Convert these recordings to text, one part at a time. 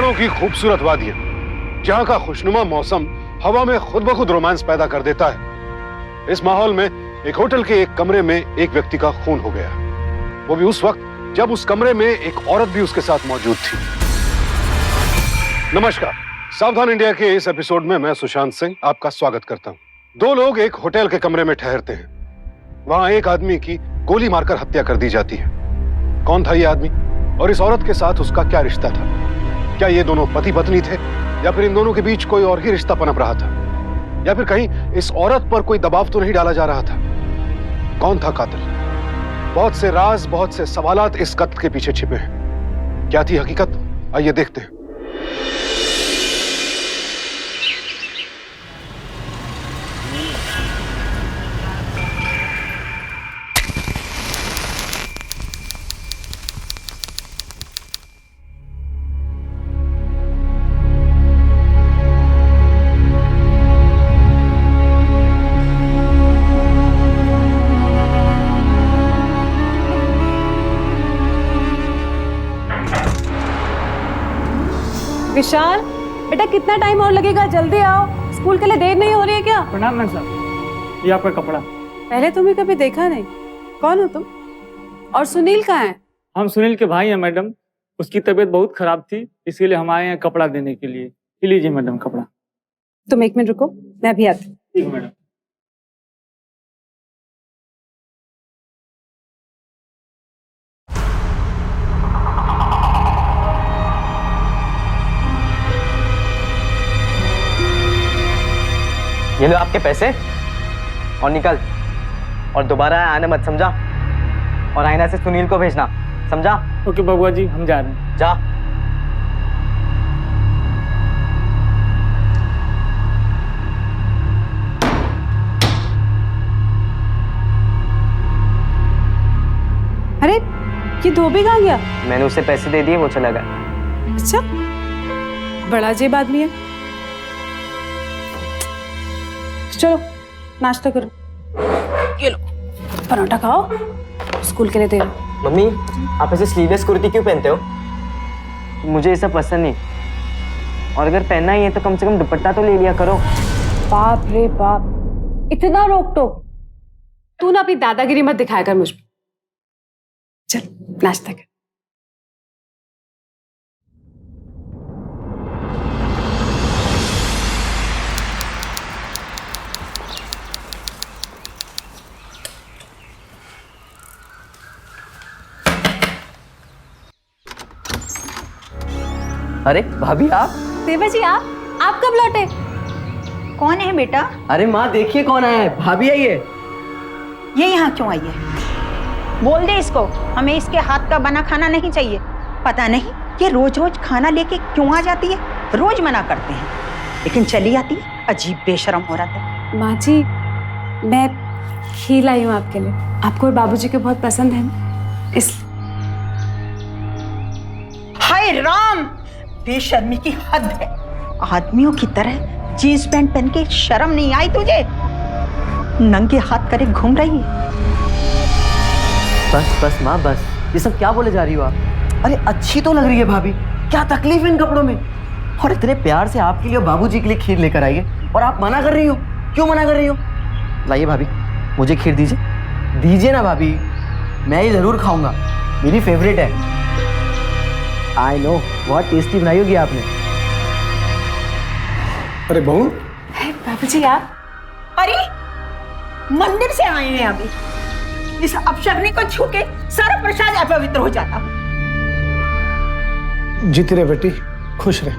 पहाड़ों की खूबसूरत वादियां, जहां का खुशनुमा मौसम हवा में खुद ब खुद रोमांस पैदा कर देता है। इस माहौल में एक होटल के एक कमरे में एक व्यक्ति का खून हो गया, वो भी उस वक्त जब उस कमरे में एक औरत भी उसके साथ मौजूद थी। नमस्कार, सावधान इंडिया के इस एपिसोड में मैं सुशांत सिंह आपका स्वागत करता हूं। दो लोग एक होटल के कमरे में ठहरते हैं। वहां एक आदमी की गोली मारकर हत्या कर दी जाती है। कौन था ये आदमी और इस औरत के साथ उसका क्या रिश्ता था? क्या ये दोनों पति पत्नी थे या फिर इन दोनों के बीच कोई और ही रिश्ता पनप रहा था? या फिर कहीं इस औरत पर कोई दबाव तो नहीं डाला जा रहा था? कौन था कातिल? बहुत से राज, बहुत से सवालात इस कत्ल के पीछे छिपे हैं। क्या थी हकीकत? आइए देखते हैं। विशाल, बेटा कितना टाइम और लगेगा? जल्दी आओ, स्कूल के लिए देर नहीं हो रही है क्या? प्रणाम मैम साहब, ये आपका कपड़ा। पहले तुम्हें कभी देखा नहीं। कौन हो तुम? और सुनील कहाँ है? हम सुनील के भाई हैं मैडम। उसकी तबीयत बहुत खराब थी, इसीलिए हम आए हैं कपड़ा देने के लिए। लीजिए मैडम कपड़ा। तुम एक मिनट रुको, मैं अभी आती हूँ। ठीक है मैडम। ये लो आपके पैसे और निकल, और दोबारा आना मत, समझा? और आईना से सुनील को भेजना, समझा? ओके बबुआ जी, हम जा रहे हैं। जा। अरे ये धोबी कहाँ गया? मैंने उसे पैसे दे दिए, वो चला गया। अच्छा, बड़ा अजीब आदमी है। चलो नाश्ता करो। ये लो पराठा खाओ, स्कूल के लिए दे रहा। मम्मी, आप ऐसे स्लीवलेस कुर्ती क्यों पहनते हो? मुझे ये सब पसंद नहीं। और अगर पहनना ही है तो कम से कम दुपट्टा तो ले लिया करो। बाप रे बाप, इतना रोक टोक। तू ना अपनी दादागिरी मत दिखाया कर मुझ पे। चल नाश्ता कर। अरे भाभी, आप? देवा जी, आप कब लौटे? कौन है बेटा? अरे माँ, देखिए कौन आया है। भाभी आई है। ये यहाँ क्यों आई है? बोल दे इसको, हमें इसके हाथ का बना खाना नहीं चाहिए। पता नहीं ये रोज रोज खाना लेके क्यों आ जाती है। रोज मना करते हैं लेकिन चली आती है। अजीब बेशरम हो रहा था। माँ जी, मैं खीर लाई हूँ आपके लिए। आपको और बाबूजी को बहुत पसंद है ना, इसलिए। हाय राम, बेशर्मी की हद है। आदमियों की तरह जींस पैंट पहन के शर्म नहीं आई तुझे? नंगे हाथ करे घूम रही है। बस बस माँ, बस। ये सब क्या बोले जा रही हो आप? अरे अच्छी तो लग रही है भाभी, क्या तकलीफ है इन कपड़ों में? और इतने प्यार से आपके लिए और बाबूजी के लिए खीर लेकर आई है और आप मना कर रही हो। क्यों मना कर रही हो? लाइए भाभी, मुझे खीर दीजिए। दीजिए ना भाभी, मैं ये जरूर खाऊंगा, मेरी फेवरेट है। आई नो, बहुत टेस्टी बनाई होगी आपने। अरे बहू, बाबूजी आप? अरे मंदिर से आए हैं अभी। इस अपशगनी को छू के सारा प्रसाद अपवित्र हो जाता। जीती रहे बेटी, खुश रहे।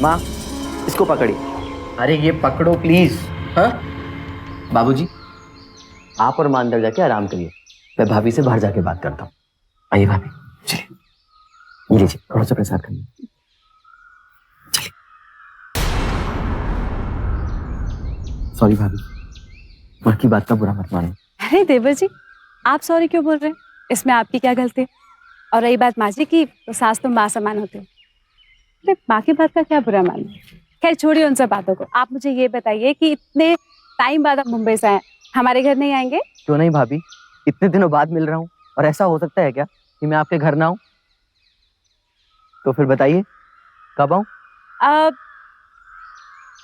माँ, इसको पकड़िए। अरे ये पकड़ो प्लीज। हाँ बाबूजी, आप और मां अंदर जाके आराम करिए, मैं भाभी से बाहर जाके बात करता हूँ। आइए भाभी, चलिए। ये लीजिए, थोड़ा सा प्रसाद खाइए। चलिए। सॉरी भाभी, माँ की बात का बुरा मत मानो। अरे देवर जी, आप सॉरी क्यों बोल रहे हैं? इसमें आपकी क्या गलती है? और रही बात माँ जी की, तो सास तो माँ समान होते हैं। अरे माँ की बात का क्या बुरा मानो? खैर छोड़िए उन सब बातों को। आप मुझे ये बताइए कि इतने टाइम बाद आप मुंबई से आए, हमारे घर नहीं आएंगे? क्यों नहीं भाभी, इतने दिनों बाद मिल रहा हूँ और ऐसा हो सकता है क्या कि मैं आपके घर ना आऊँ? तो फिर बताइए कब आऊं? अब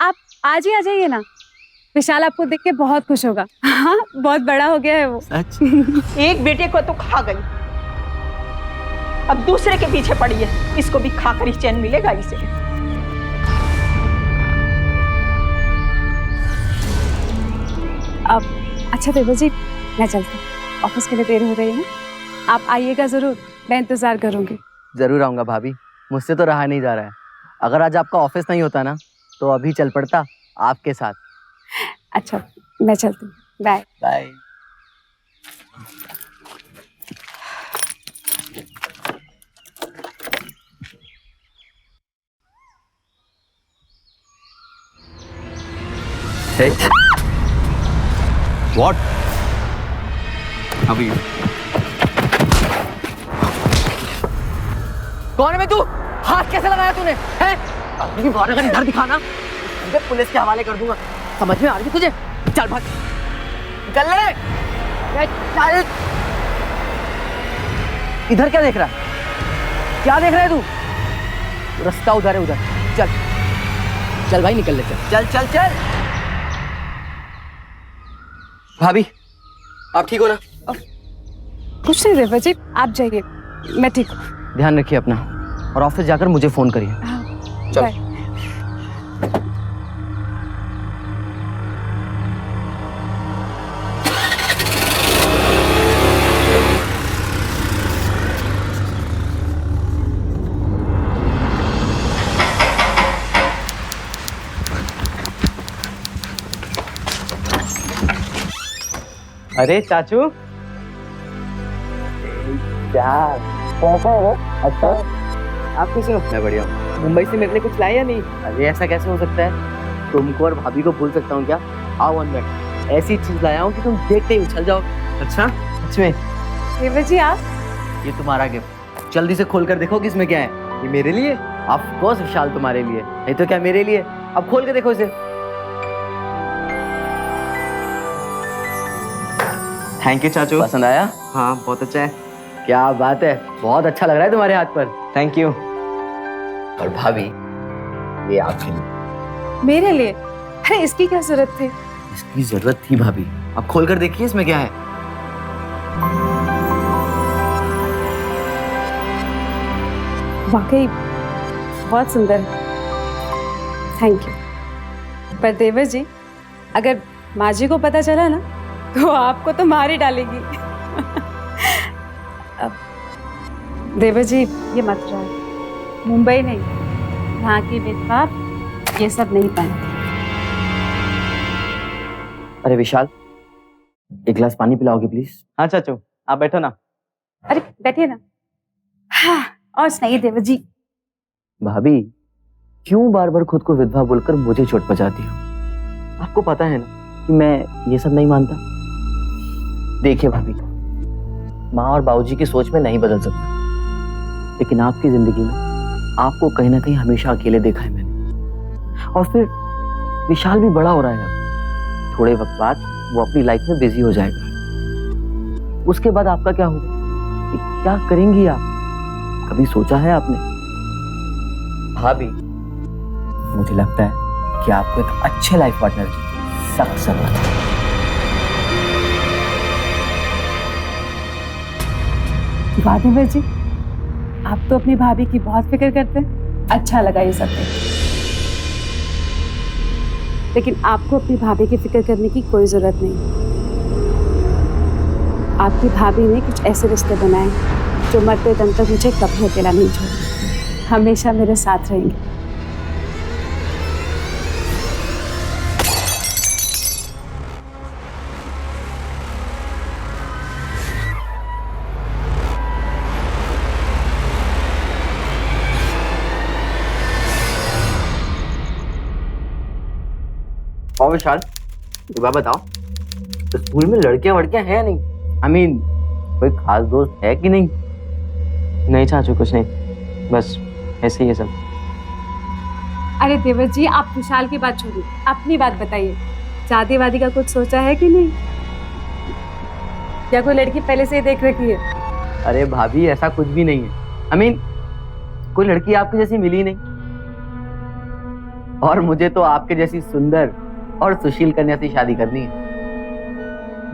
आप आज ही आ जाइए ना, विशाल आपको देख के बहुत खुश होगा। हाँ, बहुत बड़ा हो गया है वो। सच? एक बेटे को तो खा गई, अब दूसरे के पीछे पड़ी है, इसको भी खाकर ही चैन मिलेगा इसे। अब अच्छा देवर जी, मैं चलती हूँ, ऑफिस के लिए देर हो रही है ना। आप आइएगा जरूर, मैं इंतजार करूंगी। जरूर आऊंगा भाभी, मुझसे तो रहा नहीं जा रहा है। अगर आज आपका ऑफिस नहीं होता ना तो अभी चल पड़ता आपके साथ। अच्छा, मैं चलती हूँ, बाय। बाय। Hey. What? अभी कौन है मैं? तू हाथ कैसे लगाया तूने? हैं? अपनी बात अगर इधर दिखाना तुझे पुलिस के हवाले कर दूंगा। समझ में आ रही है तुझे? चल भाग, चल ले। चल। इधर क्या देख रहा है? क्या देख रहा है तू? रास्ता उधर है, उधर। चल चल भाई, निकल ले। चल चल चल। भाभी आप ठीक हो ना? कुछ नहीं देवर जी, आप जाइए, मैं ठीक हूँ। ध्यान रखिए अपना, और ऑफिस जाकर मुझे फोन करिए। हाँ, चल। बाय। अरे चाचू, क्या कैसा है? अच्छा, आप कैसे हो? मैं बढ़िया हूँ। मुंबई से मेरे लिए कुछ लाए या नहीं? अरे ऐसा कैसे हो सकता है? तुमको और भाभी को भूल सकता हूँ क्या? आओ अंदर, ऐसी चीज लाया हूँ कि तुम देखते ही उछल जाओ। अच्छा सच में? देवर जी आप? ये तुम्हारा गिफ्ट, जल्दी से खोल कर देखो कि इसमें क्या है। ये मेरे लिए? ऑफ कोर्स विशाल, तुम्हारे लिए, नहीं तो क्या मेरे लिए। अब खोल के देखो इसे। थैंक यू चाचू। पसंद आया? हाँ बहुत अच्छा है। क्या बात है, बहुत अच्छा लग रहा है तुम्हारे हाथ पर। Thank you. और भाभी, ये आपके लिए। मेरे लिए? अरे इसकी क्या जरूरत थी? इसकी जरूरत थी भाभी। अब खोल कर देखिए इसमें क्या है। वाकई बहुत सुंदर है, थैंक यू। पर देवर जी, अगर माँ जी को पता चला ना तो आपको तो मार ही डालेगी। अब देवर जी ये मत रहा, मुंबई नहीं, यहाँ की विधवा ये सब नहीं पहनती। अरे विशाल, एक गिलास पानी पिलाओगे प्लीज? हाँ चाचू, आप बैठो ना। अरे बैठिए ना। हाँ, और सुनाइए देवर जी। भाभी, क्यों बार बार खुद को विधवा बोलकर मुझे चोट पहुंचाती हो? आपको पता है ना कि मैं ये सब नहीं मानता। देखिए भाभी, माँ और बाबूजी की सोच में नहीं बदल सकता, लेकिन आपकी जिंदगी में आपको कहीं ना कहीं हमेशा अकेले देखा है मैंने। और फिर विशाल भी बड़ा हो रहा है अब, थोड़े वक्त बाद वो अपनी लाइफ में बिजी हो जाएगा। उसके बाद आपका क्या होगा? कि क्या करेंगी आप? कभी सोचा है आपने? भाभी, मुझे लगता है कि आपको एक अच्छे लाइफ पार्टनर की सख्त जरूरत है। वाह देवर जी, आप तो अपनी भाभी की बहुत फिक्र करते हैं। अच्छा लगा ये सब देख, लेकिन आपको अपनी भाभी की फिक्र करने की कोई जरूरत नहीं। आपकी भाभी ने कुछ ऐसे रिश्ते बनाए जो मरते दम तक मुझे कभी अकेला नहीं छोड़े, हमेशा मेरे साथ रहेंगे। और विशाल, एक बात बताओ, तो स्कूल में लड़कियां वड़कियां हैं नहीं? I mean, कोई खास दोस्त है कि नहीं? नहीं चाचू, कुछ नहीं, बस ऐसे ही है सब। अरे देवर जी, आप विशाल की बात छोड़िए, अपनी बात बताइए। शादी वादी का कुछ सोचा है कि नहीं? क्या कोई लड़की पहले से ही देख रखी है? अरे भाभी, ऐसा कुछ भी नहीं है। I mean, कोई लड़की आपके जैसी मिली नहीं, और मुझे तो आपके जैसी सुंदर और सुशील कन्या से शादी करनी है।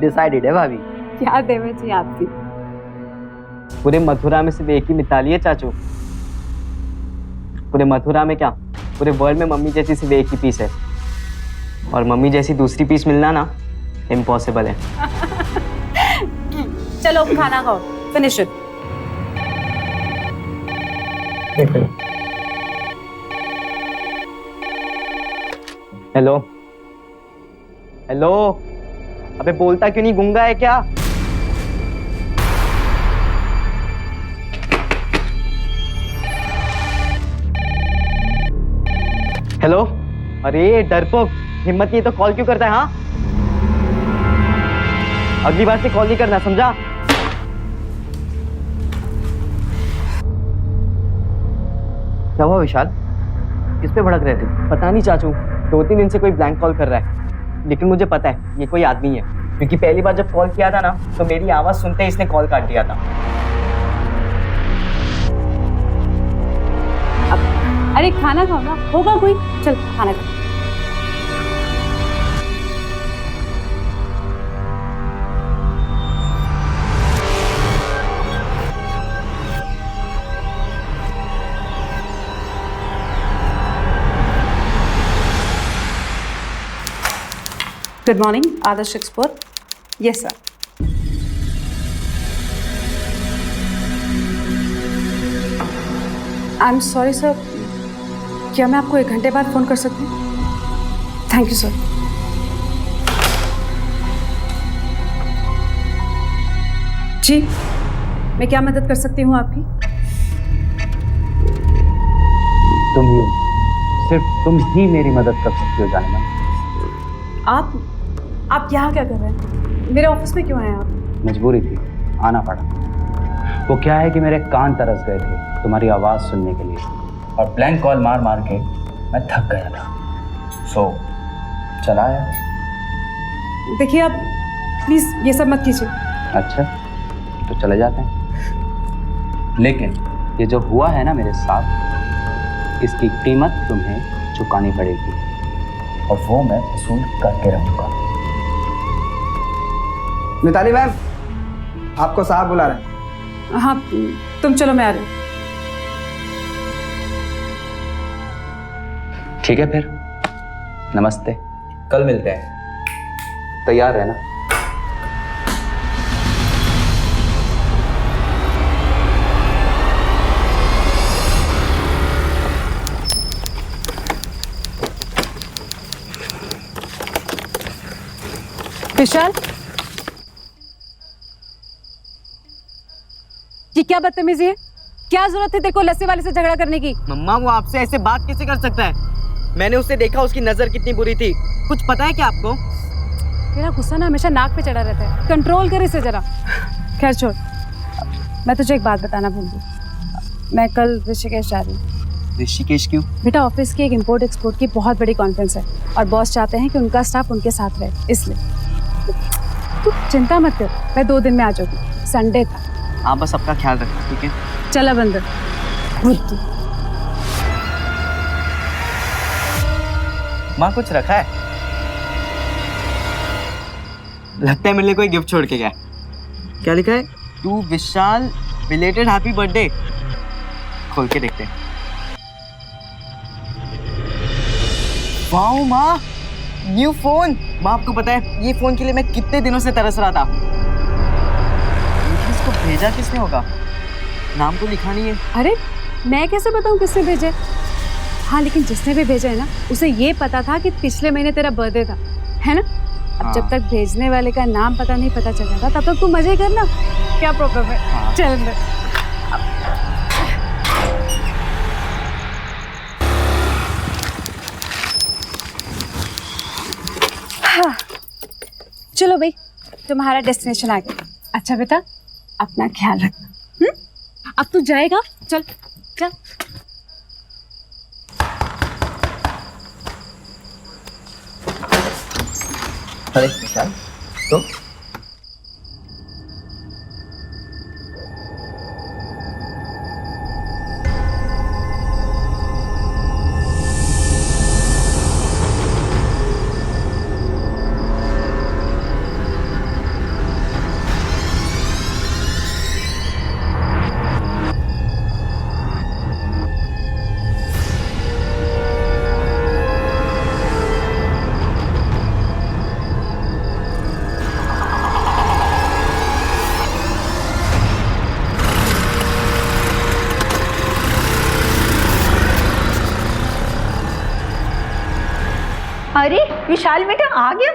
डिसाइडेड है भाभी। क्या देवर जी आपकी। पूरे मथुरा में सिर्फ एक ही मिताली है चाचू। पूरे मथुरा में क्या, पूरे वर्ल्ड में मम्मी जैसी सिर्फ एक ही पीस है, और मम्मी जैसी दूसरी पीस मिलना ना इम्पॉसिबल है। चलो खाना खाओ, फिनिश इट। हेलो हेलो, अबे बोलता क्यों नहीं, गूंगा है क्या? हेलो, अरे डरपोक, हिम्मत नहीं तो कॉल क्यों करता है? हाँ, अगली बार से कॉल नहीं करना, समझा? क्या हुआ विशाल, किस पे भड़क रहे थे? पता नहीं चाचू, 2-3 दिन से कोई ब्लैंक कॉल कर रहा है, लेकिन मुझे पता है ये कोई आदमी है, क्योंकि पहली बार जब कॉल किया था ना तो मेरी आवाज सुनते ही इसने कॉल काट दिया था। अरे खाना खाओ ना, होगा कोई। चल खाना खा। Good morning Adarsh export. Yes sir. I am sorry sir, क्या मैं आपको 1 घंटे बाद फोन कर सकती हूँ? Thank you sir. जी, मैं क्या मदद कर सकती हूँ आपकी? तुम ही, सिर्फ तुम ही मेरी मदद कर सकती हो जाने मन। आप यहाँ क्या कर रहे हैं? मेरे ऑफिस में क्यों आए आप? मजबूरी थी, आना पड़ा। वो क्या है कि मेरे कान तरस गए थे तुम्हारी आवाज़ सुनने के लिए, और ब्लैंक कॉल मार मार के मैं थक गया था, सो चला आया। देखिए आप प्लीज़ ये सब मत कीजिए। अच्छा, तो चले जाते हैं, लेकिन ये जो हुआ है ना मेरे साथ, इसकी कीमत तुम्हें चुकानी पड़ेगी, और वो मैं वसूल करके रहूँगा। मिताली मैम, आपको साहब बुला रहे हैं। हाँ तुम चलो, मैं आ रही हूँ। ठीक है फिर, नमस्ते, कल मिलते हैं, तैयार रहना। विशाल, ये क्या बदतमीजी है? क्या जरूरत थी तेरे को लस्सी वाले से झगड़ा करने की? मम्मा, वो आपसे ऐसे बात कैसे कर सकता है? मैंने उसे देखा, उसकी नजर कितनी बुरी थी। कुछ पता है क्या आपको? तेरा गुस्सा ना हमेशा नाक पे चढ़ा रहता है, कंट्रोल कर इसे जरा। खैर छोड़, मैं तुझे एक बात बताना भूल गई। मैं कल ऋषिकेश जा रही हूँ। ऋषिकेश क्यों? बेटा ऑफिस की एक इम्पोर्ट एक्सपोर्ट की बहुत बड़ी कॉन्फ्रेंस है, और बॉस चाहते हैं कि उनका स्टाफ उनके साथ रहे, इसलिए तू चिंता मत कर, मैं 2 दिन में आ जाऊंगी। संडे था। आप बस अपना ख्याल रखना, ठीक है? चला बंदर बुद्धू। माँ कुछ रखा है? लगता है मेरे लिए कोई गिफ्ट छोड़ के गया। क्या लिखा है? To Vishal belated happy birthday. खोल के देखते हैं। वाओ माँ, न्यू फोन। माँ आपको पता है ये फोन के लिए मैं कितने दिनों से तरस रहा था। लेकिन इसको भेजा किसने होगा? नाम तो लिखा नहीं है। अरे मैं कैसे बताऊं किसने भेजे? हाँ लेकिन जिसने भी भेजा है ना, उसे ये पता था कि पिछले महीने तेरा बर्थडे था, है ना? अब जब तक भेजने वाले का नाम पता नहीं पता चल जाता, तब तक तू मजे करना, क्या प्रॉब्लम है? चल अंदर। हाँ। चलो भाई, तुम्हारा डेस्टिनेशन आ गया। अच्छा बेटा, अपना ख्याल रखना। अब तू जाएगा? चल चल। अरे विशाल, तो अरे विशाल बेटा आ गया,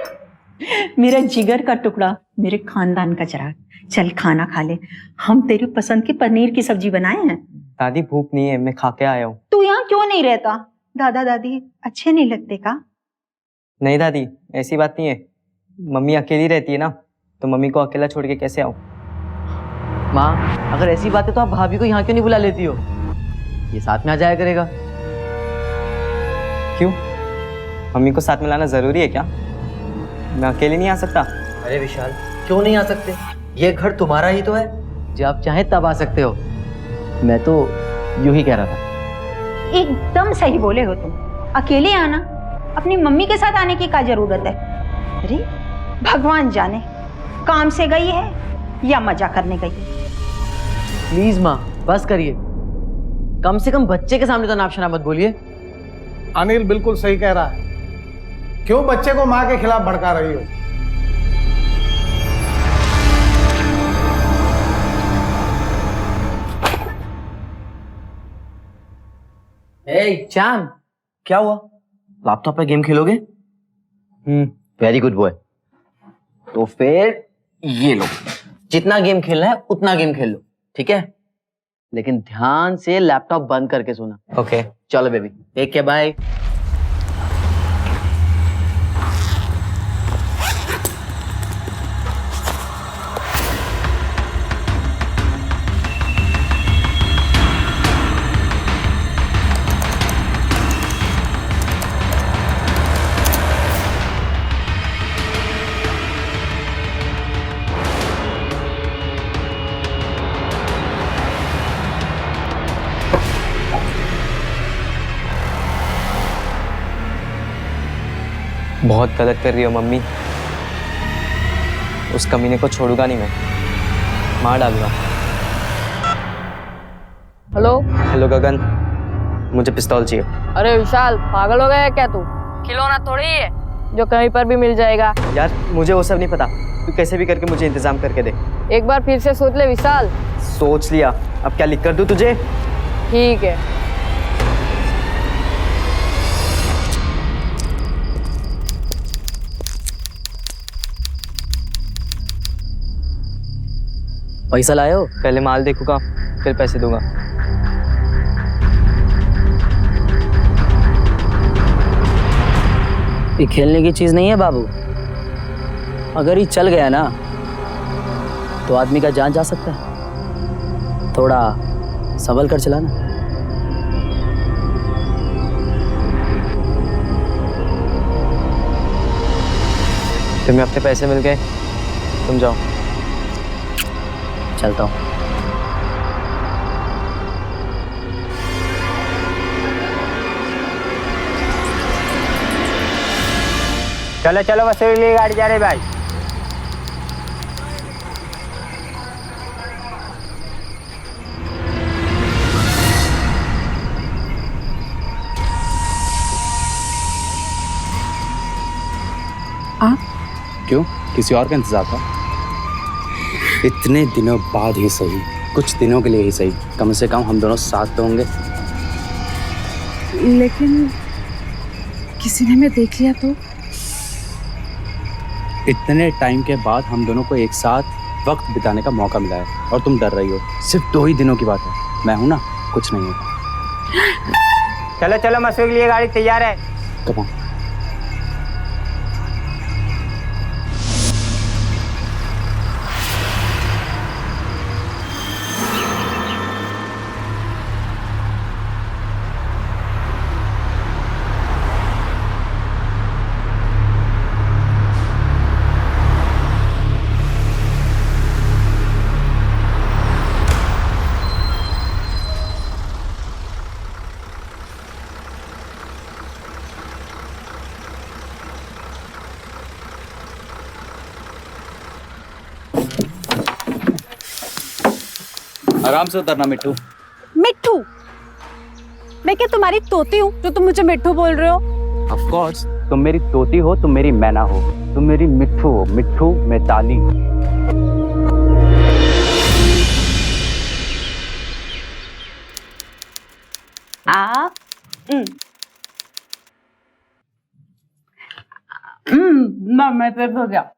मेरा जिगर का टुकड़ा, मेरे खानदान का चिराग। चल खाना खा ले, हम तेरी पसंद की पनीर की सब्जी बनाए हैं। दादी भूख नहीं है, मैं खा के आया हूँ। तू यहाँ क्यों नहीं रहता? दादा दादी अच्छे नहीं लगते का? नहीं दादी, ऐसी बात नहीं है। मम्मी अकेली रहती है ना, तो मम्मी को अकेला छोड़ के कैसे आऊँ? माँ, अगर ऐसी बात है तो आप भाभी को यहाँ क्यों नहीं बुला लेती हो? ये साथ में आ जाया करेगा। क्यों? मम्मी को साथ में लाना जरूरी है क्या? मैं अकेले नहीं आ सकता? अरे विशाल, क्यों नहीं आ सकते? ये घर तुम्हारा ही तो है, जब आप चाहे तब आ सकते हो। मैं तो यूं ही कह रहा था। एकदम सही बोले हो तुम। अकेले आना, अपनी मम्मी के साथ आने की क्या जरूरत है? अरे भगवान जाने काम से गई है या मजा करने गई है। प्लीज माँ, बस करिए। कम से कम बच्चे के सामने तो नापशना मत बोलिए। अनिल बिल्कुल सही कह रहा है। क्यों बच्चे को माँ के खिलाफ भड़का रही हो? चांद, क्या हुआ? लैपटॉप पे गेम खेलोगे? Very good boy. तो फिर ये लो, जितना गेम खेलना है उतना गेम खेल लो, ठीक है? लेकिन ध्यान से लैपटॉप बंद करके सुना। ओके। चलो बेबी, टेक केयर, बाय। बहुत गलत कर रही हो मम्मी। उस कमीने को छोड़ूंगा नहीं मैं, मार डालूंगा। हेलो। हेलो गगन, मुझे पिस्तौल चाहिए। अरे विशाल, पागल हो गया है क्या तू? खिलौना थोड़ी है जो कहीं पर भी मिल जाएगा। यार मुझे वो सब नहीं पता, तू कैसे भी करके मुझे इंतजाम करके दे। एक बार फिर से सोच ले विशाल। सोच लिया, अब क्या लिख कर दूं तुझे? ठीक है। पैसा लाए हो? पहले माल देखूंगा, फिर पैसे दूंगा। ये खेलने की चीज नहीं है बाबू। अगर ये चल गया ना तो आदमी का जान जा सकता है। थोड़ा संभल कर चलाना। तुम्हें अपने पैसे मिल गए, तुम जाओ। चलता हूँ। चलो चलो, बस लिए गाड़ी जा रही भाई। आप? क्यों, किसी और का इंतजार था? इतने दिनों बाद ही सही, कुछ दिनों के लिए ही सही, कम से कम हम दोनों साथ तो होंगे। लेकिन किसी ने मैं देख लिया तो? इतने टाइम के बाद हम दोनों को एक साथ वक्त बिताने का मौका मिला है और तुम डर रही हो। सिर्फ 2 ही दिनों की बात है, मैं हूं ना, कुछ नहीं होता। चलो चलो, मसूद के लिए गाड़ी तैयार है। Come on. आराम से उतरना मिट्टू। मिट्ठू? मैं क्या तुम्हारी तोती हूँ जो तुम मुझे मिट्ठू बोल रहे हो? ऑफ कोर्स, तुम मेरी तोती हो, तुम मेरी मैना हो, तुम मेरी मिट्ठू हो। मिट्ठू मैताली। ना मैं दर्द हो गया।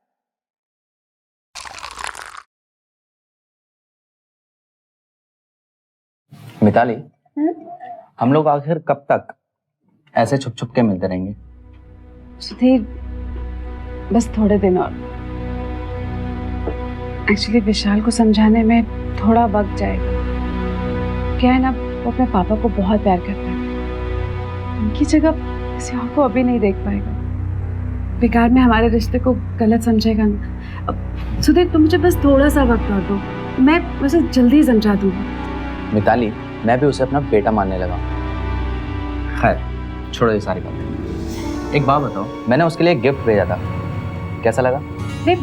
मिताली, हम लोग आखिर कब तक ऐसे छुप छुप के मिलते रहेंगे? सुधीर, बस थोड़े दिन और। एक्चुअली विशाल को समझाने में थोड़ा वक्त जाएगा। क्या है ना, वो अपने पापा को बहुत प्यार करता है। उनकी जगह किसी और को अभी नहीं देख पाएगा। बेकार में हमारे रिश्ते को गलत समझेगा ना। अब सुधीर, तुम मुझे बस थोड़ा सा वक्त और दो, मैं उसे जल्दी समझा दूंगा। मिताली, मैं भी उसे अपना बेटा मानने लगा। खैर, छोड़ो ये सारी बातें। एक बात बताओ, मैंने उसके लिए एक गिफ्ट भेजा था, कैसा लगा?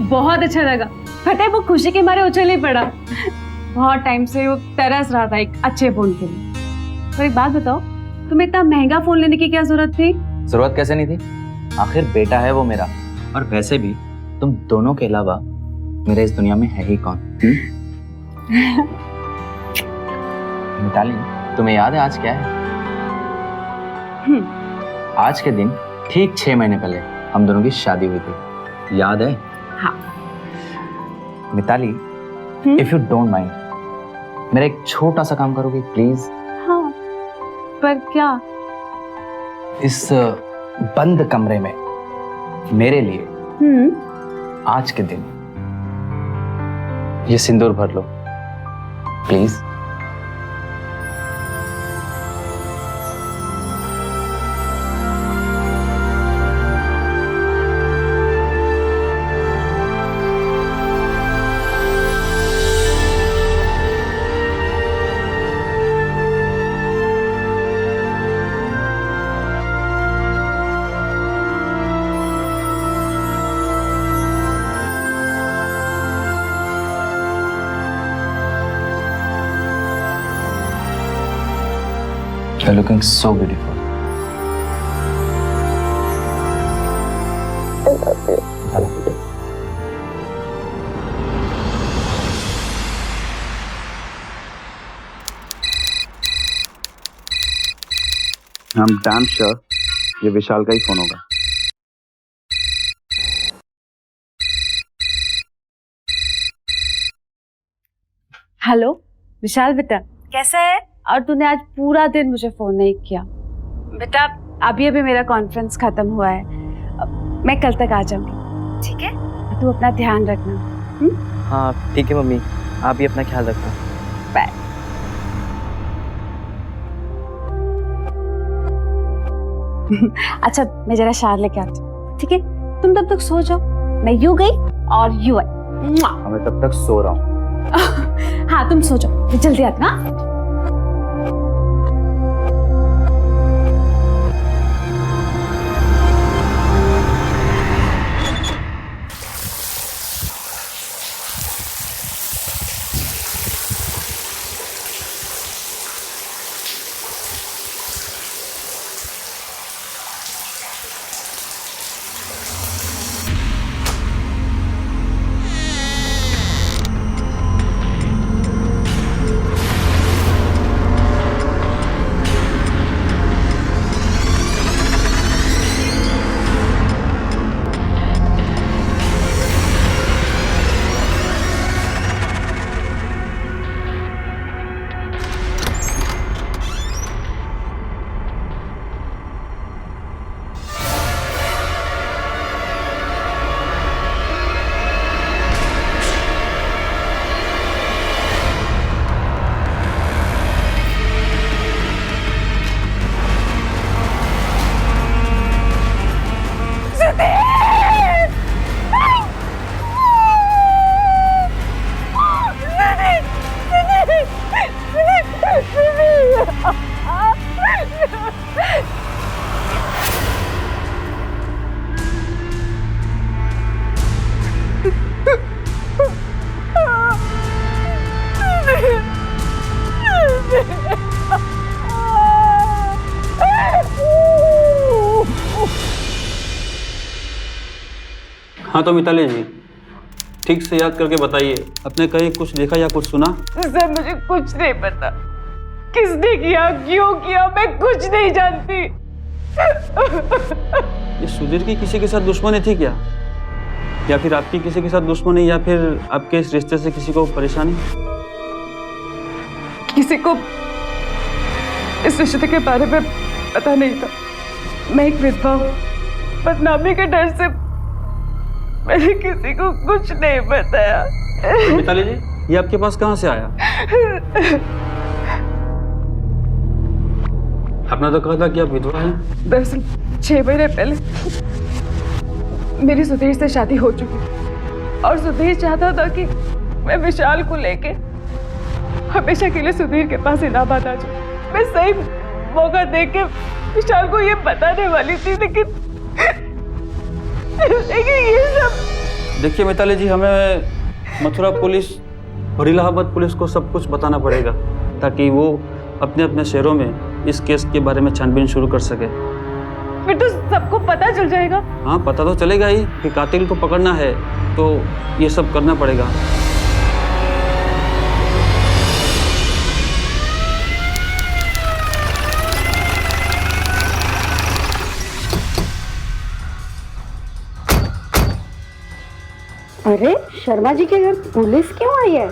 बहुत अच्छा लगा। पता है, वो खुशी के मारे उछल ही पड़ा। बहुत टाइम से वो तरस रहा था एक अच्छे फोन के लिए। तो एक बात बताओ, तुम्हें इतना महंगा फोन लेने की क्या जरूरत थी? जरूरत कैसे नहीं थी? आखिर बेटा है वो मेरा। और वैसे भी तुम दोनों के अलावा मेरे इस दुनिया में है ही कौन? मिताली, तुम्हें याद है आज क्या है? आज के दिन ठीक 6 महीने पहले हम दोनों की शादी हुई थी, याद है? हाँ। Mitali, if you don't mind, मेरा एक छोटा सा काम करोगे प्लीज? हाँ, पर क्या? इस बंद कमरे में मेरे लिए आज के दिन ये सिंदूर भर लो please. You're looking so beautiful. I'm damn sure ये विशाल का ही फोन होगा। हेलो विशाल बेटा, कैसा है? और तूने आज पूरा दिन मुझे फोन नहीं किया। बेटा, अभी अभी मेरा कॉन्फ्रेंस खत्म हुआ है, मैं कल तक आ जाऊंगी, ठीक है? तू अपना ध्यान रखना। हाँ ठीक है मम्मी, आप भी अपना ख्याल रखना। बाय। अच्छा, मैं जरा शार लेके आती हूँ, ठीक है? तुम तब तक सो जाओ, मैं यूं गई और यूं आई। मैं तब तक सो रहा हूँ। हाँ तुम सो जाओ, मैं जल्दी आती हूँ। हाँ तो मिताली जी, ठीक से याद करके बताइए, आपने कहीं कुछ देखा या कुछ सुना? सर मुझे कुछ नहीं पता, किसने किया, क्यों किया, मैं कुछ नहीं जानती। ये सुधीर की किसी के साथ दुश्मनी थी क्या, या फिर आपकी किसी के साथ दुश्मनी, या फिर आपके इस रिश्ते से किसी को परेशानी? किसी को इस रिश्ते के बारे में पता नहीं था। मैं एक विधवा हूँ, बदनामी के डर से मैंने किसी को कुछ नहीं बताया। मिताली जी, ये आपके पास कहाँ से आया? आपने तो कहा था कि आप विधवा हैं। दरअसल 6 महीने पहले मेरी सुधीर से शादी हो चुकी और सुधीर चाहता था कि मैं विशाल को लेके हमेशा के लिए सुधीर के पास इलाहाबाद आ जाऊं। मैं सही मौका देख के विशाल को ये बताने वाली थी, लेकिन ये सब। देखिए मिताली जी, हमें मथुरा पुलिस और इलाहाबाद पुलिस को सब कुछ बताना पड़ेगा, ताकि वो अपने अपने शहरों में इस केस के बारे में छानबीन शुरू कर सके। फिर तो सबको पता चल जाएगा। हाँ, पता तो चलेगा ही कि कातिल को पकड़ना है, तो ये सब करना पड़ेगा। अरे शर्मा जी के घर पुलिस क्यों आई है?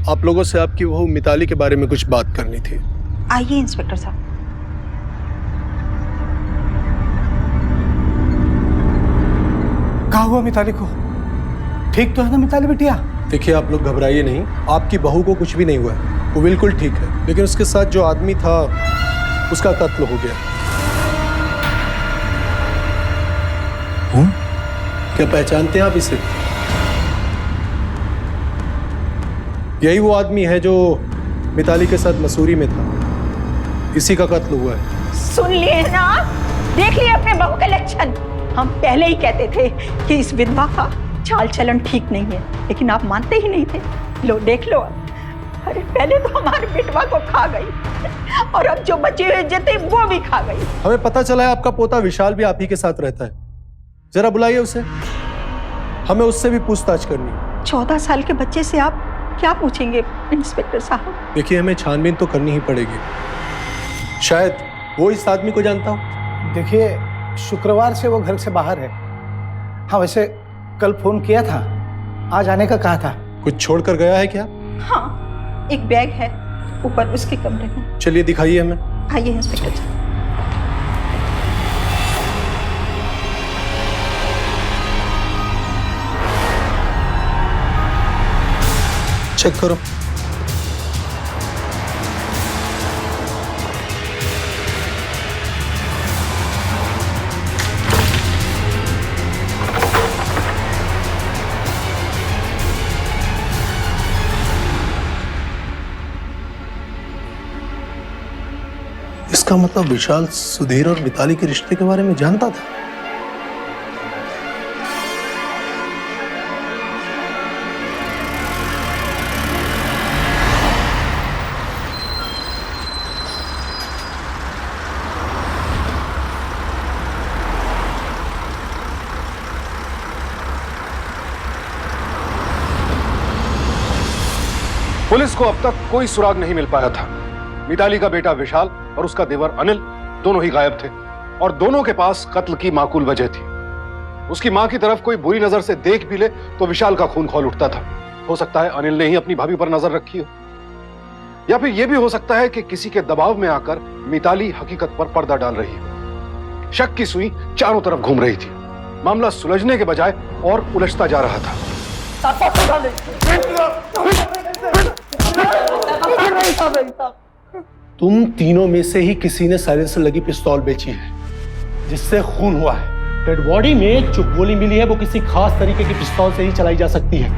आप लोगों से आपकी बहू मिताली के बारे में कुछ बात करनी थी। आइए इंस्पेक्टर साहब। कहाँ हुआ मिताली को? ठीक तो है ना मिताली बिटिया? देखिए, आप लोग घबराइए नहीं, आपकी बहू को कुछ भी नहीं हुआ है, वो बिल्कुल ठीक है। लेकिन उसके साथ जो आदमी था उसका कत्ल हो गया। क्या पहचानते हैं आप इसे? यही वो आदमी है जो मिताली के साथ मसूरी में था, इसी का कत्ल हुआ है। सुन लिए ना, देख लिए अपने बहू के लक्षण। हम पहले ही कहते थे कि इस विधवा का चाल चलन ठीक नहीं है, लेकिन आप मानते ही नहीं थे। लो देख लो। अरे पहले तो हमारे बेटवा को खा गई और अब जो बचे हुए जते वो भी खा गई। हमें पता चला है आपका पोता विशाल भी आप ही के साथ रहता है। जरा बुलाइए उसे, हमें उससे भी पूछताछ करनी है। 14 साल के बच्चे से आप क्या पूछेंगे इंस्पेक्टर साहब? देखिए, हमें छानबीन तो करनी ही पड़ेगी, शायद वो इस आदमी को जानता हो। देखिए, शुक्रवार से वो घर से बाहर है। हाँ, वैसे कल फोन किया था, आज आने का कहा था। कुछ छोड़ कर गया है क्या? हाँ, एक बैग है ऊपर उसके कमरे में। चलिए दिखाइए हमें। आइए इंस्पेक्टर साहब। चेक करो। इसका मतलब विशाल सुधीर और मिताली के रिश्ते के बारे में जानता था। पुलिस को अब तक कोई सुराग नहीं मिल पाया था। मिताली का बेटा विशाल और उसका देवर अनिल दोनों ही गायब थे और दोनों के पास कत्ल की माकूल वजह थी। उसकी मां की तरफ कोई बुरी नजर से देख भी ले तो विशाल का खून खौल उठता था। हो सकता है अनिल ने ही अपनी भाभी पर नजर रखी हो, या फिर यह भी हो सकता है कि किसी के दबाव में आकर मिताली हकीकत पर पर्दा डाल रही हो। शक की सुई चारों तरफ घूम रही थी। मामला सुलझने के बजाय और उलझता जा रहा था। तुम तीनों में से ही किसी ने साइलेंसर लगी पिस्तौल बेची है जिससे खून हुआ है। डेड बॉडी में जो गोली मिली है वो किसी खास तरीके की पिस्तौल से ही चलाई जा सकती है।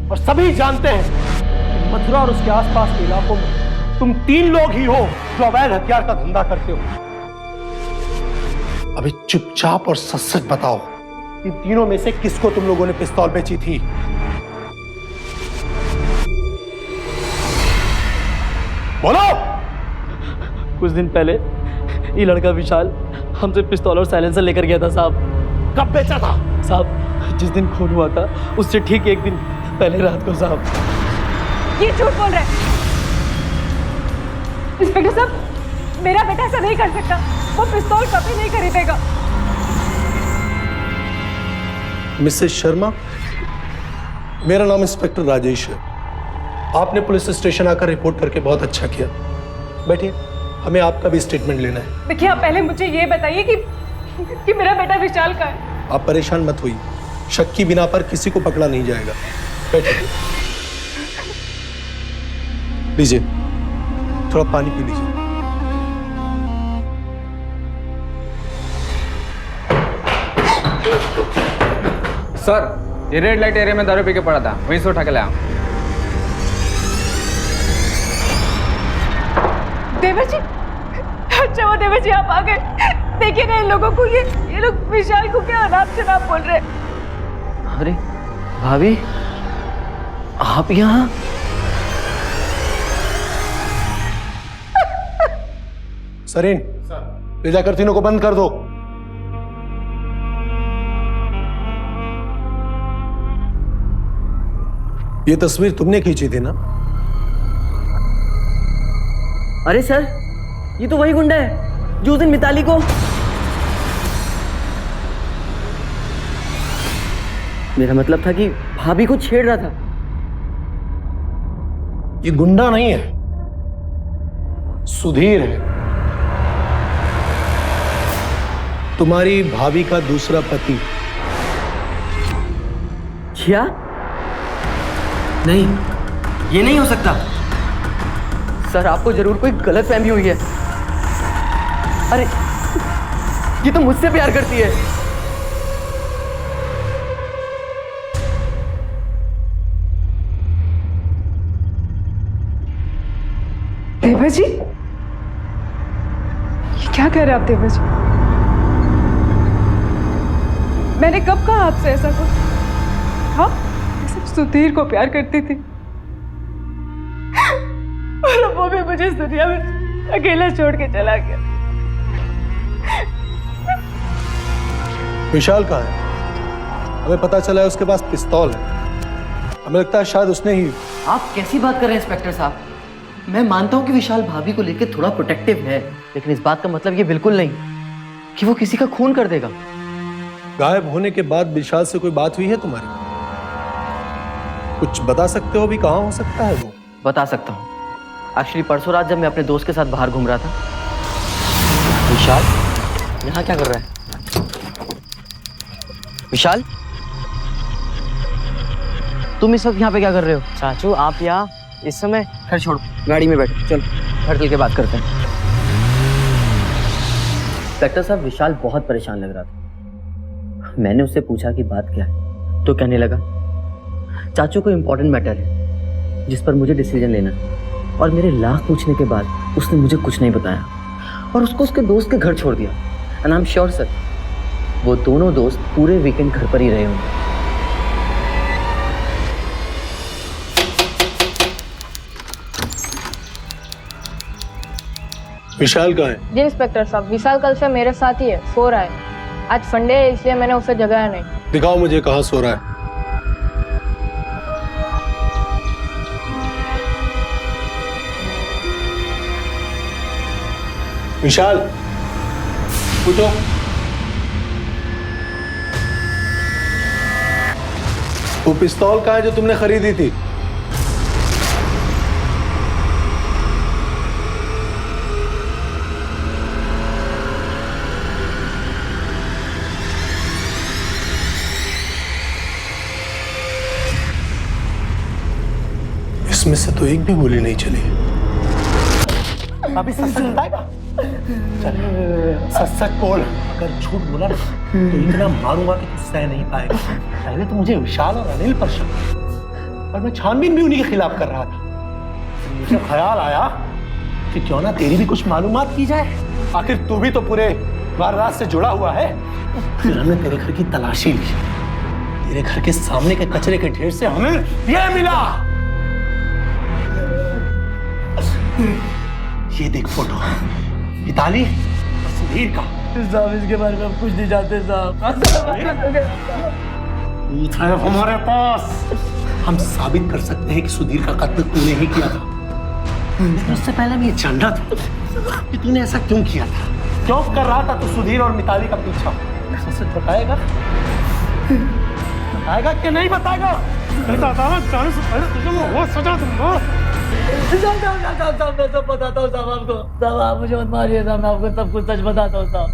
और सभी जानते हैं कि मथुरा और उसके आसपास के इलाकों में तुम 3 लोग ही हो जो अवैध हथियार का धंधा करते हो। अभी चुपचाप और सच सच बताओ, इन तीनों में से किसको तुम लोगों ने पिस्तौल बेची थी? बोलो। कुछ दिन पहले ये लड़का विशाल हमसे पिस्तौल और साइलेंसर लेकर गया था साहब। कब बेचा था? साहब, जिस दिन खून हुआ था उससे ठीक 1 दिन पहले रात को साहब। ये झूठ बोल रहे हैं। इंस्पेक्टर साहब, मेरा बेटा ऐसा नहीं कर सकता। वो पिस्तौल कभी नहीं खरीदेगा। मिसेस शर्मा, मेरा नाम इंस्पेक्टर राजेश है। आपने पुलिस स्टेशन आकर रिपोर्ट करके बहुत अच्छा किया। बैठिए, हमें आपका भी स्टेटमेंट लेना है। देखिए, आप पहले मुझे ये बताइए कि मेरा बेटा विशाल कहाँ है? आप परेशान मत होइए, शक की बिना पर किसी को पकड़ा नहीं जाएगा। बैठिए, लीजिए, थोड़ा पानी पी लीजिए। सर, ये रेड लाइट एरिया में दारू पी के पड़ा था, वहीं से उठा के लाया। देवर जी, अच्छा वो देवर जी आप आ गए। देखिए ना इन लोगों को, ये लोग विशाल को क्या अनाप शनाप बोल रहे हैं। अरे भाभी, आप यहाँ? सरीन, ले जाकर तीनों को बंद कर दो। ये तस्वीर तुमने खींची थी ना? अरे सर, ये तो वही गुंडा है जो उस दिन मिताली को। मेरा मतलब था कि भाभी को छेड़ रहा था। ये गुंडा नहीं है, सुधीर है, तुम्हारी भाभी का दूसरा पति। क्या? नहीं, ये नहीं हो सकता। सर, आपको जरूर कोई गलतफहमी हुई है। अरे, ये तो मुझसे प्यार करती है। देवर जी, ये क्या कह रहे हैं आप देवर जी? मैंने कब कहा आपसे ऐसा कुछ? हाँ, मैं सिर्फ सुधीर को प्यार करती थी, और अब वो भी मुझे इस दुनिया में अकेला छोड़ के चला गया। विशाल कहाँ है? हमें पता चला है उसके पास पिस्तौल है। हमें लगता है शायद उसने ही। आप कैसी बात कर रहे हैं इंस्पेक्टर साहब? मैं मानता हूं कि विशाल भाभी को लेकर थोड़ा प्रोटेक्टिव है, लेकिन इस बात का मतलब ये बिल्कुल नहीं कि वो किसी का खून कर देगा। गायब होने के बाद विशाल से कोई बात हुई है तुम्हारी? कुछ बता सकते हो भी, कहाँ हो सकता है वो? बता सकता हूँ। एक्चुअली परसों रात जब मैं अपने दोस्त के साथ बाहर घूम रहा था। विशाल यहाँ क्या कर रहा है? विशाल, तुम इस वक्त यहाँ पे क्या कर रहे हो? चाचू, आप यहाँ इस समय? खैर छोड़ो, गाड़ी में बैठो, चलो घर चल के बात करते हैं। इंस्पेक्टर साहब, विशाल बहुत परेशान लग रहा था। मैंने उससे पूछा कि बात क्या है, तो कहने लगा चाचू को इम्पोर्टेंट मैटर है जिस पर मुझे डिसीजन लेना है, और मेरे लाख पूछने के बाद उसने मुझे कुछ नहीं बताया और उसको उसके दोस्त के घर छोड़ दिया। And I am sure sir, वो दोनों दोस्त पूरे वीकेंड घर पर ही रहे होंगे। विशाल कहाँ है? जी इंस्पेक्टर साहब, विशाल कल से मेरे साथ ही है, सो रहा है। आज संडे है इसलिए मैंने उसे जगाया नहीं। दिखाओ मुझे कहाँ सो रहा है। विशाल, उठो। वो पिस्तौल कहाँ है जो तुमने खरीदी थी? इसमें से तो एक भी गोली नहीं चली। अभी सच बताएगा? सच सच बोल। अगर झूठ बोला ना तो इतना मारूंगा कि तू सह नहीं पाएगा। पहले तो मुझे विशाल और अनिल पर शक, और मैं छानबीन भी उन्हीं के खिलाफ कर रहा था। मुझे ख्याल आया कि क्यों ना तेरी भी कुछ मालूमात की जाए। आखिर तू भी तो पूरे वारदात से जुड़ा हुआ है। फिर हमने तेरे घर की तलाशी ली। तेरे घर के सामने के कचरे के ढेर से हमें यह मिला। ये देख फोटो, मिताली और सुधीर का। साहब, इसके बारे में हम कुछ नहीं जानते साहब। हमारे पास हम साबित कर सकते हैं कि सुधीर का कत्ल तूने ही किया था। लेकिन उससे पहले मैं ये जानना था कि तूने ऐसा क्यों किया था, क्यों कर रहा था तू सुधीर और मिताली का पीछा। सच सच बताएगा? बताएगा कि नहीं बताएगा? बताता हूँ, जाने से पहले तुझे मैं वो सजा दूंगा। साहब मैं सब बताता हूँ साहब आपको। साहब आप मुझे मत मारिए साहब, मैं आपको सब कुछ सच बताता हूँ साहब।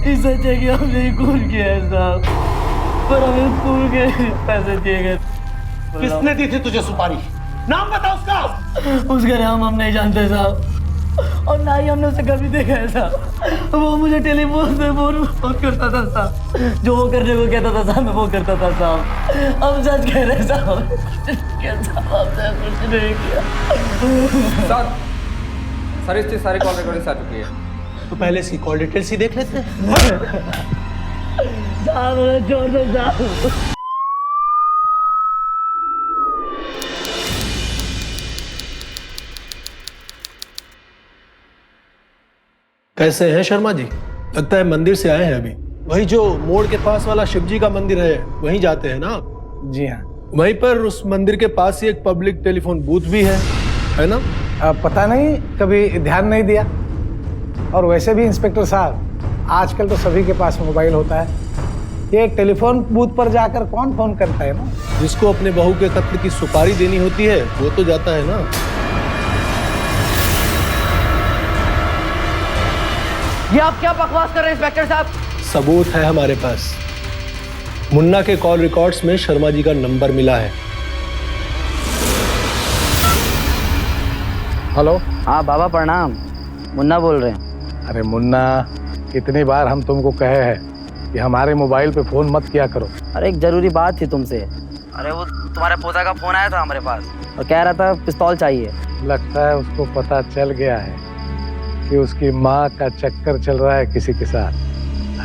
इस सच है कि हमने ही खून किया है साहब, पर हमें खून के पैसे दिए गए। किसने दी थी तुझे सुपारी? नाम बता उसका। उसका नाम हम नहीं जानते साहब, और ना ही हमने उसे कभी देखा है साहब। वो मुझे टेलीफोन से फोन करता था साहब, जो वो करने को कहता था साहब मैं वो करता था साहब। अब सच कह रहे साहब, आपने कुछ नहीं किया। सर इसकी सारी कॉल रिकॉर्डिंग आ चुकी है। तो पहले इसकी कॉल डिटेल्स ही देख लेते हैं। साहब छोड़ दो साहब। कैसे हैं शर्मा जी? लगता है मंदिर से आए हैं अभी। वही जो मोड़ के पास वाला शिव जी का मंदिर है, वहीं जाते हैं ना आप? जी हाँ। वहीं पर उस मंदिर के पास ही एक पब्लिक टेलीफोन बूथ भी है ना? पता नहीं, कभी ध्यान नहीं दिया। और वैसे भी इंस्पेक्टर साहब, आजकल तो सभी के पास मोबाइल होता है। ये एक टेलीफोन बूथ पर जाकर कौन फोन करता है ना? जिसको अपने बहू के कत्ल की सुपारी देनी होती है वो तो जाता है ना। ये आप क्या बकवास कर रहे हैं इंस्पेक्टर साहब? सबूत है हमारे पास। मुन्ना के कॉल रिकॉर्ड्स में शर्मा जी का नंबर मिला है। हेलो। हाँ बाबा प्रणाम, मुन्ना बोल रहे हैं। अरे मुन्ना, कितनी बार हम तुमको कहे हैं कि हमारे मोबाइल पे फोन मत किया करो। अरे एक जरूरी बात थी तुमसे। अरे वो तुम्हारे पोता का फोन आया था हमारे पास और कह रहा था पिस्तौल चाहिए। लगता है उसको पता चल गया है कि उसकी माँ का चक्कर चल रहा है किसी के साथ।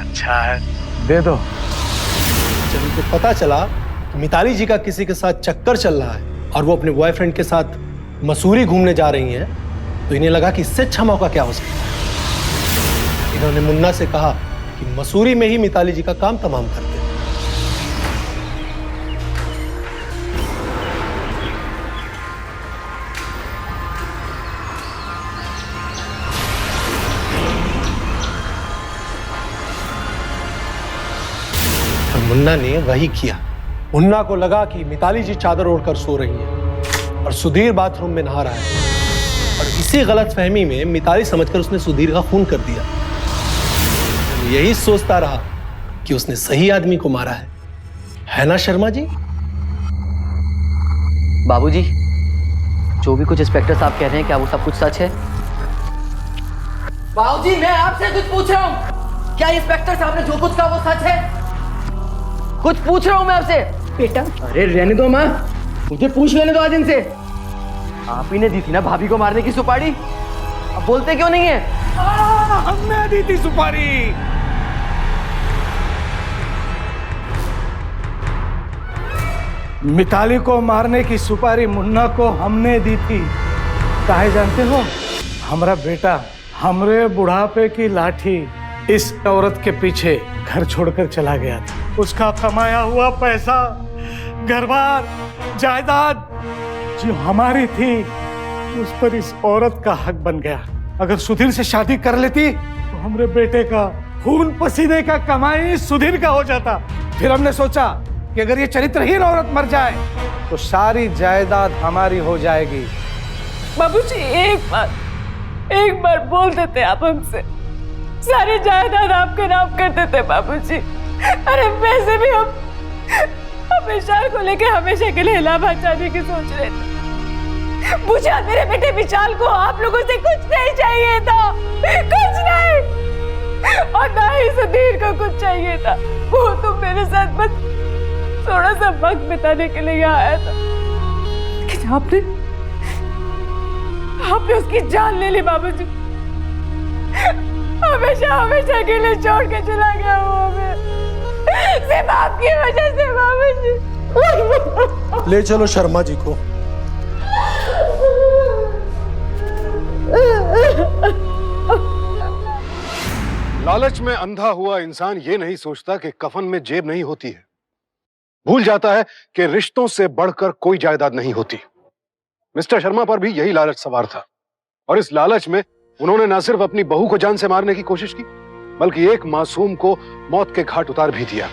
अच्छा है, दे दो। जब उनको पता चला कि मिताली जी का किसी के साथ चक्कर चल रहा है और वो अपने बॉयफ्रेंड के साथ मसूरी घूमने जा रही हैं, तो इन्हें लगा कि इससे अच्छा मौका क्या हो सकता है। इन्होंने मुन्ना से कहा कि मसूरी में ही मिताली जी का काम तमाम कर दे। मुन्ना ने वही किया। मुन्ना को लगा कि मिताली जी चादर ओढ़कर सो रही है और सुधीर बाथरूम में नहा रहा है, और इसी गलतफहमी में मिताली समझकर उसने सुधीर का खून कर दिया। यही सोचता रहा कि उसने सही आदमी को मारा है ना शर्मा जी? बाबूजी, जो भी कुछ इंस्पेक्टर साहब कह रहे हैं क्या वो सब कुछ सच है? बाबूजी मैं आपसे कुछ पूछ रहा हूँ, क्या इंस्पेक्टर साहब ने जो कुछ कहा वो सच है? कुछ पूछ रहा हूँ मैं आपसे। बेटा अरे रहने दो माँ, मुझे पूछ लेने दो आज इनसे। आप ही ने दी थी ना भाभी को मारने की सुपारी, अब बोलते क्यों नहीं है? हमने दी थी सुपारी। मिताली को मारने की सुपारी मुन्ना को हमने दी थी। काहे जानते हो? हमारा बेटा हमरे बुढ़ापे की लाठी इस औरत के पीछे घर छोड़कर चला गया था। उसका कमाया हुआ पैसा, घर-बार, जायदाद जो हमारी थी, उस पर इस औरत का हक बन गया। अगर सुधीर से शादी कर लेती तो हमरे बेटे का खून पसीने का कमाई सुधीर का हो जाता। फिर हमने सोचा कि अगर ये चरित्रहीन औरत मर जाए तो सारी जायदाद हमारी हो जाएगी। बाबूजी एक बार बोल देते आप हमसे, सारी जायदाद आपके नाम कर देते बाबूजी। अरे वैसे भी हम विशाल को लेके हमेशा के लिए इलाहाबाद जाने की सोच रहे थे। मुझे और मेरे बेटे विशाल को आप लोगों से कुछ नहीं चाहिए था, कुछ नहीं, और ना ही सुधीर को कुछ चाहिए था। वो तो मेरे साथ बस थोड़ा सा वक्त बिताने के लिए यहाँ आया था, लेकिन आपने उसकी जान ले ली बाबूजी। हमेशा के लिए छोड़ के चला गया वो हमें, सिर्फ आपकी वजह से बाबूजी। ले चलो शर्मा जी को। लालच में अंधा हुआ इंसान ये नहीं सोचता कि कफन में जेब नहीं होती है। भूल जाता है कि रिश्तों से बढ़कर कोई जायदाद नहीं होती। मिस्टर शर्मा पर भी यही लालच सवार था। और इस लालच में उन्होंने न सिर्फ अपनी बहू को जान से मारने की कोशिश की, बल्कि एक मासूम को मौत के घाट उतार भी दिया,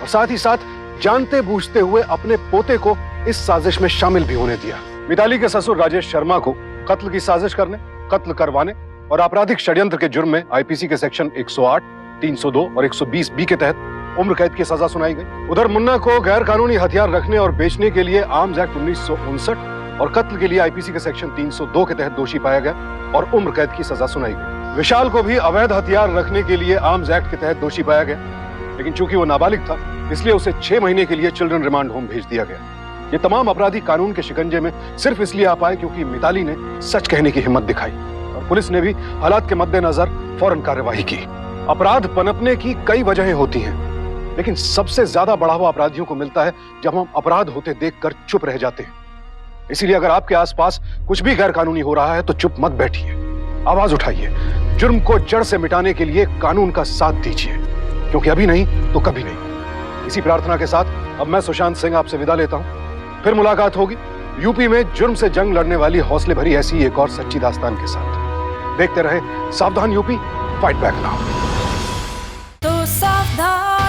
और साथ ही साथ जानते बूझते हुए अपने पोते को इस साजिश में शामिल भी होने दिया। मिताली के ससुर राजेश शर्मा को कत्ल की साजिश करने, कत्ल करवाने और आपराधिक षड्यंत्र के जुर्म में आईपीसी के सेक्शन 108, 302 और 120 बी के तहत उम्र कैद की सजा सुनाई गई। उधर मुन्ना को गैर कानूनी हथियार रखने और बेचने के लिए आर्म्स एक्ट 1959 और कत्ल के लिए आईपीसी के सेक्शन 302 के तहत दोषी पाया गया और उम्र कैद की सजा सुनाई गई। विशाल को भी अवैध हथियार रखने के लिए आर्म्स एक्ट के तहत दोषी पाया गया, लेकिन चूंकि वो नाबालिग था इसलिए उसे 6 महीने के लिए चिल्ड्रन रिमांड होम भेज दिया गया। ये तमाम अपराधी कानून के शिकंजे में सिर्फ इसलिए आ पाए क्योंकि मिताली ने सच कहने की हिम्मत दिखाई, और पुलिस ने भी हालात के मद्देनजर फौरन कार्यवाही की। अपराध पनपने की कई वजहें होती हैं, लेकिन सबसे ज्यादा बढ़ावा अपराधियों को मिलता है जब हम अपराध होते देखकर चुप रह जाते हैं। इसीलिए अगर आपके आसपास कुछ भी गैर कानूनी हो रहा है तो चुप मत बैठिए, आवाज उठाइए, जुर्म को जड़ से मिटाने के लिए कानून का साथ दीजिए, क्योंकि अभी नहीं तो कभी नहीं। इसी प्रार्थना के साथ अब मैं सुशांत सिंह आपसे विदा लेता हूं। फिर मुलाकात होगी यूपी में जुर्म से जंग लड़ने वाली हौसले भरी ऐसी एक और सच्ची दास्तान के साथ। देखते रहे सावधान यूपी, फाइट बैक नाउ। तो सावधान